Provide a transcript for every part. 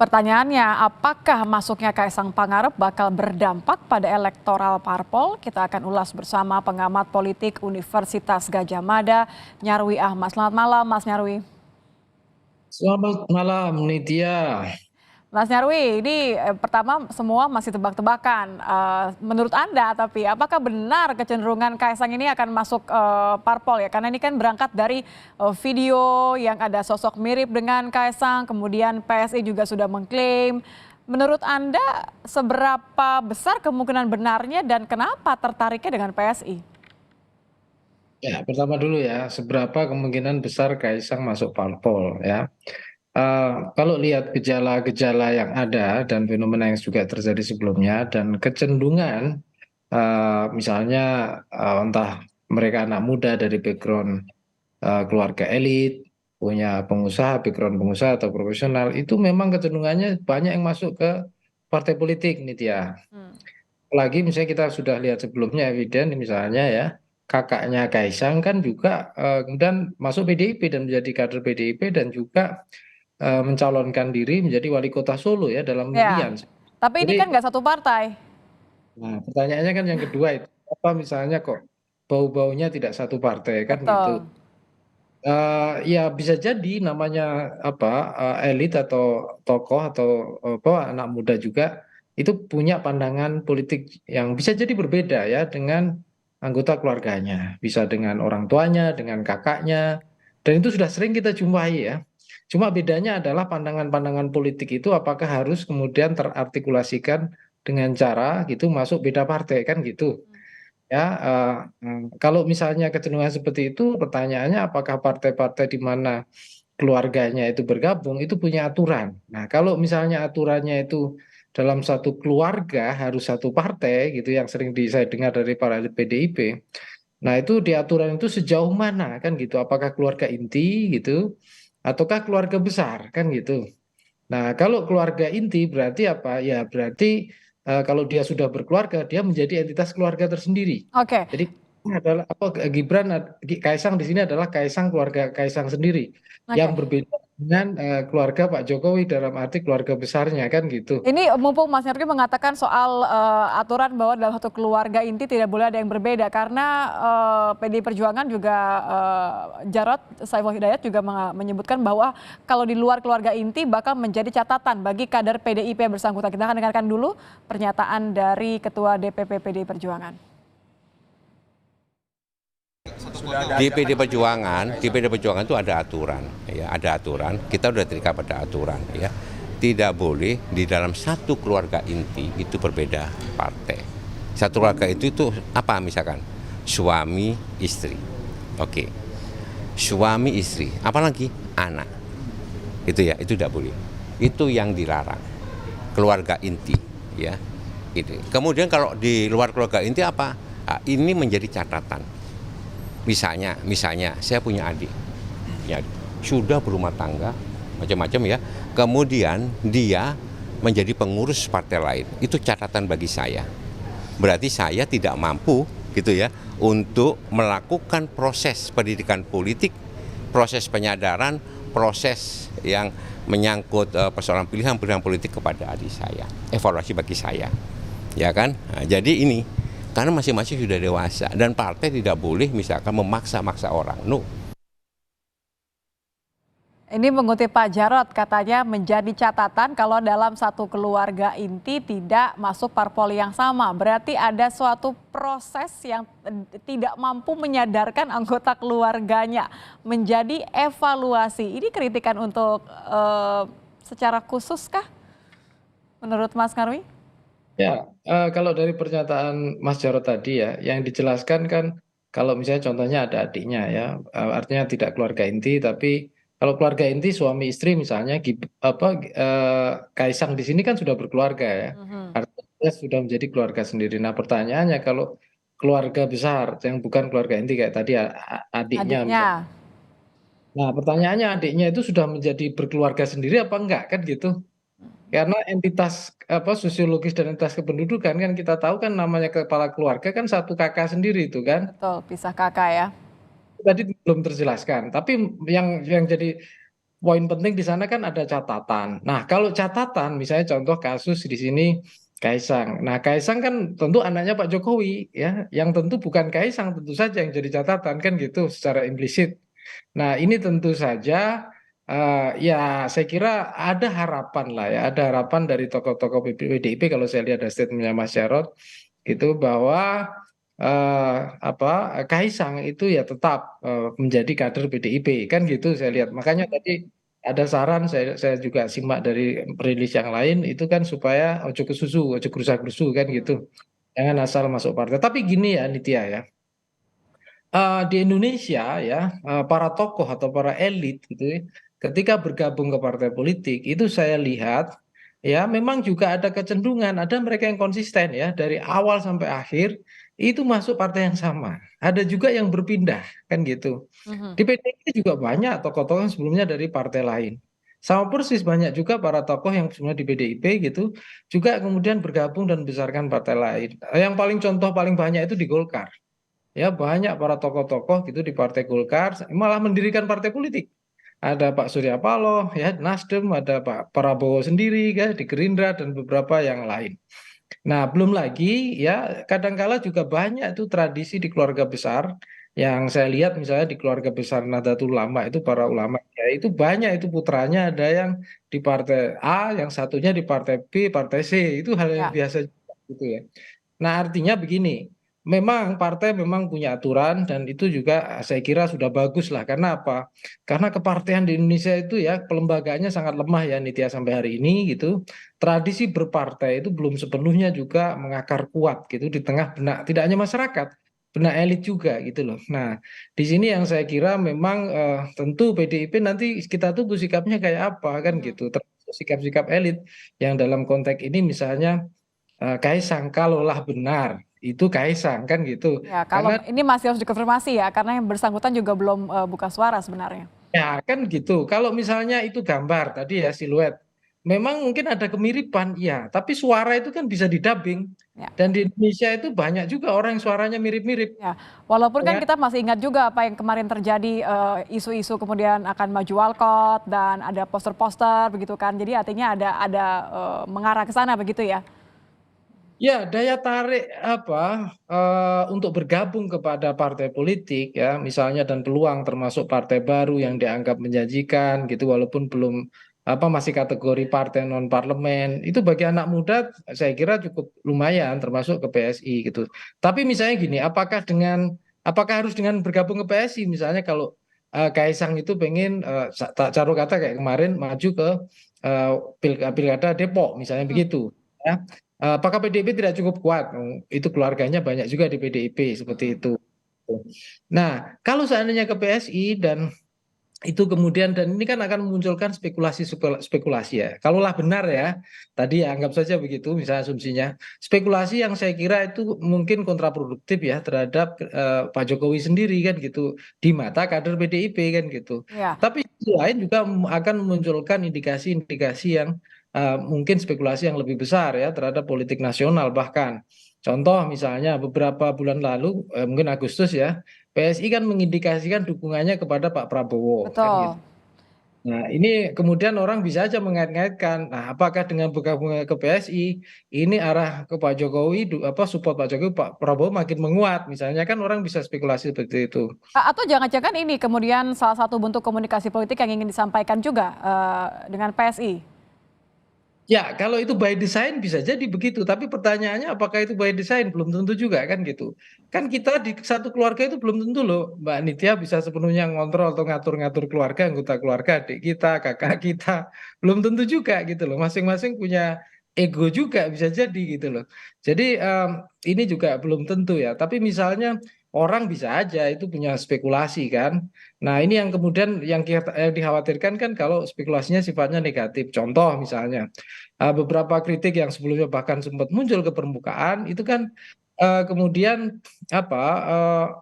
Pertanyaannya, apakah masuknya Kaisang Pangarep bakal berdampak pada elektoral parpol? Kita akan ulas bersama pengamat politik Universitas Gadjah Mada, Nyarwi Ahmad. Selamat malam, Mas Nyarwi. Selamat malam, Nitya. Mas Nyarwi, ini pertama semua masih tebak-tebakan. Menurut Anda, tapi apakah benar kecenderungan Kaisang ini akan masuk parpol ya? Karena ini kan berangkat dari video yang ada sosok mirip dengan Kaisang, kemudian PSI juga sudah mengklaim. Menurut Anda, seberapa besar kemungkinan benarnya dan kenapa tertariknya dengan PSI? Ya, pertama dulu ya, seberapa kemungkinan besar Kaisang masuk parpol ya? Kalau lihat gejala-gejala yang ada dan fenomena yang juga terjadi sebelumnya dan kecenderungan, misalnya entah mereka anak muda dari background keluarga elit, punya pengusaha, background pengusaha atau profesional, itu memang kecenderungannya banyak yang masuk ke partai politik, Nitya. Hmm. Apalagi misalnya kita sudah lihat sebelumnya eviden misalnya ya kakaknya Kaisang kan juga kemudian masuk PDIP dan menjadi kader PDIP dan juga mencalonkan diri menjadi wali kota Solo ya dalam Ya, impian. tapi ini kan Jadi, nggak satu partai. nah pertanyaannya kan yang kedua itu apa misalnya kok bau-baunya tidak satu partai kan gitu. Betul. Ya bisa jadi namanya apa elit atau tokoh atau apa anak muda juga itu punya pandangan politik yang bisa jadi berbeda ya dengan anggota keluarganya, bisa dengan orang tuanya, dengan kakaknya, dan itu sudah sering kita jumpai ya. Cuma bedanya adalah pandangan-pandangan politik itu apakah harus kemudian terartikulasikan dengan cara gitu masuk beda partai kan gitu. Ya, kalau misalnya kecenderungan seperti itu, pertanyaannya apakah partai-partai di mana keluarganya itu bergabung itu punya aturan. Nah, kalau misalnya aturannya itu dalam satu keluarga harus satu partai gitu yang sering saya dengar dari para elit PDIP. Nah, itu di aturan itu sejauh mana kan gitu? Apakah keluarga inti gitu ataukah keluarga besar kan gitu? Nah, kalau keluarga inti berarti apa? Ya, berarti kalau dia sudah berkeluarga, dia menjadi entitas keluarga tersendiri. Oke. Jadi ini adalah apa Gibran Kaisang di sini adalah Kaisang keluarga Kaisang sendiri yang Oke. berbeda dengan keluarga Pak Jokowi dalam arti keluarga besarnya kan gitu. Ini mumpung Mas Nyarwi mengatakan soal aturan bahwa dalam satu keluarga inti tidak boleh ada yang berbeda karena PDI Perjuangan juga Jarod Saiful Hidayat juga menyebutkan bahwa kalau di luar keluarga inti bakal menjadi catatan bagi kader PDIP yang bersangkutan. Kita akan dengarkan dulu pernyataan dari Ketua DPP PDI Perjuangan. Di PD Perjuangan itu ada aturan, ya, ada aturan. Kita sudah terikat pada aturan, ya. Tidak boleh di dalam satu keluarga inti itu berbeda partai. Satu keluarga itu apa misalkan? Suami, istri. Oke. Suami, istri, apalagi anak. Itu ya, itu tidak boleh. Itu yang dilarang. Keluarga inti, ya. Itu. Kemudian kalau di luar keluarga inti apa? Nah, ini menjadi catatan. Misalnya saya punya adik, ya, sudah berumah tangga, macam-macam ya. Kemudian dia menjadi pengurus partai lain. Itu catatan bagi saya. Berarti saya tidak mampu, gitu ya, untuk melakukan proses pendidikan politik, proses penyadaran, proses yang menyangkut persoalan pilihan politik kepada adik saya. Evaluasi bagi saya, ya kan? Nah, jadi ini. Karena masing-masing sudah dewasa dan partai tidak boleh misalkan memaksa-maksa orang. No. Ini mengutip Pak Jarod, katanya menjadi catatan kalau dalam satu keluarga inti tidak masuk parpol yang sama. Berarti ada suatu proses yang tidak mampu menyadarkan anggota keluarganya menjadi evaluasi. Ini kritikan untuk secara khusus kah menurut Mas Nyarwi? Ya, kalau dari pernyataan Mas Jarod tadi ya, yang dijelaskan kan kalau misalnya contohnya ada adiknya ya, artinya tidak keluarga inti, tapi kalau keluarga inti suami istri misalnya, Kaisang di sini kan sudah berkeluarga ya, Mhm. artinya sudah menjadi keluarga sendiri. Nah pertanyaannya kalau keluarga besar yang bukan keluarga inti kayak tadi adiknya Adiknya. misalnya. Nah pertanyaannya adiknya itu sudah menjadi berkeluarga sendiri apa enggak kan gitu? Karena entitas apa sosiologis dan entitas kependudukan kan kita tahu kan namanya kepala keluarga kan satu kakak sendiri itu kan. Betul, pisah kakak ya. Tadi belum terjelaskan. Tapi yang jadi poin penting di sana kan ada catatan. Nah, kalau catatan, misalnya contoh kasus di sini Kaisang. Nah, Kaisang kan tentu anaknya Pak Jokowi, ya, yang tentu bukan Kaisang tentu saja yang jadi catatan kan gitu secara implisit. Nah, ini tentu saja ya saya kira ada harapan lah ya, ada harapan dari tokoh-tokoh PDIP kalau saya lihat ada statementnya Mas Jarod itu bahwa Kaisang itu ya tetap menjadi kader PDIP kan gitu saya lihat. Makanya tadi ada saran saya juga simak dari rilis yang lain itu kan supaya ojo ke susu, ojo gerusa-gerusu kan gitu. Jangan asal masuk partai. Tapi gini ya Nitya ya, di Indonesia ya para tokoh atau para elit gitu ya, ketika bergabung ke partai politik itu saya lihat ya memang juga ada kecenderungan ada mereka yang konsisten ya dari awal sampai akhir itu masuk partai yang sama. Ada juga yang berpindah kan gitu. Mhm. Di PDIP juga banyak tokoh-tokoh yang sebelumnya dari partai lain. Sama persis banyak juga para tokoh yang sebelumnya di PDIP gitu juga kemudian bergabung dan membesarkan partai lain. Yang paling contoh paling banyak itu di Golkar. Ya banyak para tokoh-tokoh gitu di Partai Golkar malah mendirikan partai politik. Ada Pak Surya Paloh, ya Nasdem, ada Pak Prabowo sendiri, ya di Gerindra dan beberapa yang lain. Nah, belum lagi ya kadangkala juga banyak itu tradisi di keluarga besar yang saya lihat misalnya di keluarga besar Nahdlatul Ulama itu para ulama ya itu banyak itu putranya ada yang di partai A, yang satunya di partai B, partai C itu hal yang Ya. biasa juga gitu ya. Nah, artinya begini, memang partai memang punya aturan dan itu juga saya kira sudah bagus lah. Karena apa? Karena kepartean di Indonesia itu ya pelembagaannya sangat lemah ya Nitya sampai hari ini gitu. Tradisi berpartai itu belum sepenuhnya juga mengakar kuat gitu di tengah benak tidak hanya masyarakat, benak elit juga gitu loh. Nah, di sini yang saya kira memang tentu PDIP nanti kita tunggu sikapnya kayak apa kan Mhm. gitu. Termasuk sikap-sikap elit yang dalam konteks ini misalnya Kaisang kalaulah benar itu Kaisang kan gitu Ya, kalau karena ini masih harus dikonfirmasi ya, karena yang bersangkutan juga belum buka suara sebenarnya. ya kan gitu kalau misalnya itu gambar tadi ya siluet memang mungkin ada kemiripan ya tapi suara itu kan bisa didubbing Ya. dan di Indonesia itu banyak juga orang yang suaranya mirip-mirip Ya, walaupun kan ya. kita masih ingat juga apa yang kemarin terjadi, isu-isu kemudian akan maju walkout dan ada poster-poster begitu kan. Jadi artinya ada mengarah ke sana begitu ya? Ya, daya tarik untuk bergabung kepada partai politik ya, misalnya dan peluang termasuk partai baru yang dianggap menjanjikan gitu walaupun belum masih kategori partai non parlemen. Itu bagi anak muda saya kira cukup lumayan termasuk ke PSI gitu. Tapi misalnya gini, apakah harus dengan bergabung ke PSI misalnya kalau Kaisang itu pengen tak taruh kata kayak kemarin maju ke eh, pilkada Depok misalnya Mhm. begitu ya. Apakah PDIP tidak cukup kuat? Itu keluarganya banyak juga di PDIP seperti Mhm. itu. Nah, kalau seandainya ke PSI dan itu kemudian dan ini kan akan memunculkan spekulasi ya. Kalaulah benar ya, tadi ya anggap saja begitu misalnya asumsinya. Spekulasi yang saya kira itu mungkin kontraproduktif ya terhadap Pak Jokowi sendiri kan gitu di mata kader PDIP kan gitu. Ya. Tapi di sisi lain juga akan memunculkan indikasi-indikasi yang mungkin spekulasi yang lebih besar ya terhadap politik nasional bahkan. Contoh misalnya beberapa bulan lalu mungkin Agustus ya PSI kan mengindikasikan dukungannya kepada Pak Prabowo kan gitu. Betul. Nah, ini kemudian orang bisa aja mengait-ngaitkan. Nah, apakah dengan bergabung ke PSI ini arah ke Pak Jokowi support Pak Jokowi Pak Prabowo makin menguat. Misalnya kan orang bisa spekulasi seperti itu. Atau jangan-jangan ini kemudian salah satu bentuk komunikasi politik yang ingin disampaikan juga dengan PSI? Ya, kalau itu by design bisa jadi begitu, tapi pertanyaannya apakah itu by design belum tentu juga kan gitu. Kan kita di satu keluarga itu belum tentu loh Mbak Nitya bisa sepenuhnya ngontrol atau ngatur-ngatur keluarga, anggota keluarga, adik kita, kakak kita. Belum tentu juga gitu loh. Masing-masing punya ego juga bisa jadi gitu loh. Jadi ini juga belum tentu ya. Tapi misalnya orang bisa aja itu punya spekulasi kan. Nah, ini yang kemudian yang dikhawatirkan kan kalau spekulasinya sifatnya negatif. Contoh misalnya beberapa kritik yang sebelumnya bahkan sempat muncul ke permukaan itu kan kemudian apa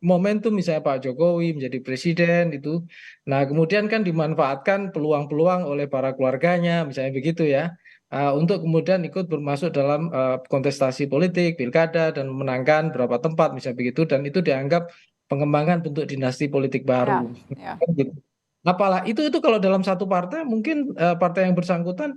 momentum misalnya Pak Jokowi menjadi presiden itu, nah kemudian kan dimanfaatkan peluang-peluang oleh para keluarganya misalnya begitu ya, untuk kemudian ikut bermasuk dalam kontestasi politik pilkada dan memenangkan beberapa tempat misalnya begitu dan itu dianggap pengembangan bentuk dinasti politik Ya, baru. ya. Kan gitu. Apalah itu kalau dalam satu partai mungkin partai yang bersangkutan,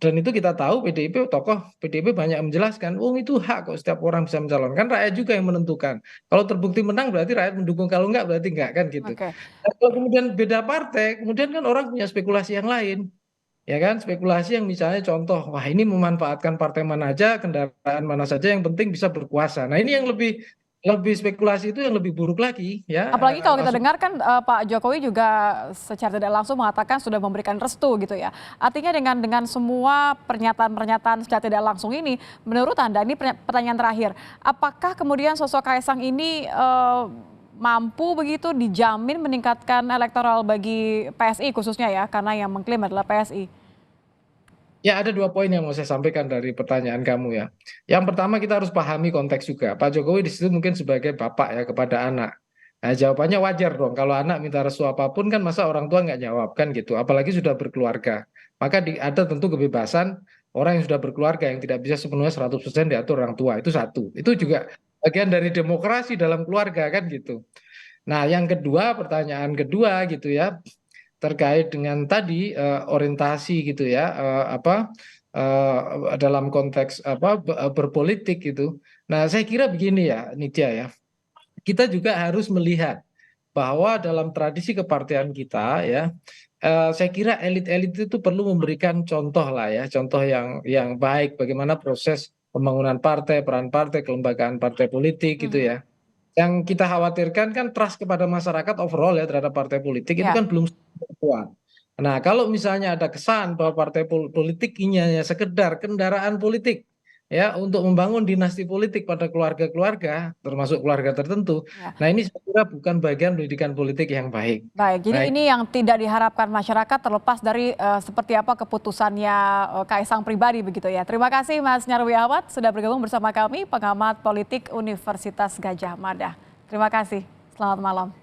dan itu kita tahu PDIP, tokoh PDIP banyak menjelaskan, oh itu hak kok setiap orang bisa mencalonkan, rakyat juga yang menentukan. Kalau terbukti menang berarti rakyat mendukung, kalau enggak berarti enggak kan gitu. Oke. Nah, kalau kemudian beda partai, kemudian kan orang punya spekulasi yang lain. Ya kan, spekulasi yang misalnya contoh, wah ini memanfaatkan partai mana aja, kendaraan mana saja, yang penting bisa berkuasa. Nah ini yang lebih lebih spekulasi itu yang lebih buruk lagi ya. Apalagi kalau kita dengar kan Pak Jokowi juga secara tidak langsung mengatakan sudah memberikan restu gitu ya. Artinya dengan semua pernyataan-pernyataan secara tidak langsung ini, menurut Anda ini pertanyaan terakhir, apakah kemudian sosok Kaisang ini mampu begitu dijamin meningkatkan elektoral bagi PSI khususnya ya, karena yang mengklaim adalah PSI? Ya, ada dua poin yang mau saya sampaikan dari pertanyaan kamu ya. Yang pertama kita harus pahami konteks juga. Pak Jokowi di situ mungkin sebagai bapak ya kepada anak. Nah, jawabannya wajar dong. Kalau anak minta restu apapun kan masa orang tua nggak jawab kan gitu. Apalagi sudah berkeluarga. Maka ada tentu kebebasan orang yang sudah berkeluarga yang tidak bisa sepenuhnya 100% diatur orang tua. Itu satu. Itu juga bagian dari demokrasi dalam keluarga kan gitu. Nah, yang kedua, pertanyaan kedua gitu ya, terkait dengan tadi orientasi gitu ya, dalam konteks berpolitik gitu. Nah, saya kira begini ya, Nitya ya, kita juga harus melihat bahwa dalam tradisi kepartean kita ya, saya kira elit-elit itu perlu memberikan contoh lah ya, contoh yang baik bagaimana proses pembangunan partai, peran partai, kelembagaan partai politik gitu Mhm. ya. Yang kita khawatirkan kan trust kepada masyarakat overall ya terhadap partai politik itu Ya. kan belum kuat. Nah, kalau misalnya ada kesan bahwa partai politik ini hanya sekedar kendaraan politik ya untuk membangun dinasti politik pada keluarga-keluarga, termasuk keluarga tertentu. Ya. Nah, ini saya kira bukan bagian pendidikan politik yang baik. Baik, Nah, jadi ini yang tidak diharapkan masyarakat terlepas dari seperti apa keputusannya Kaisang pribadi begitu ya. Terima kasih Mas Nyarwi Ahmad sudah bergabung bersama kami, pengamat politik Universitas Gadjah Mada. Terima kasih, selamat malam.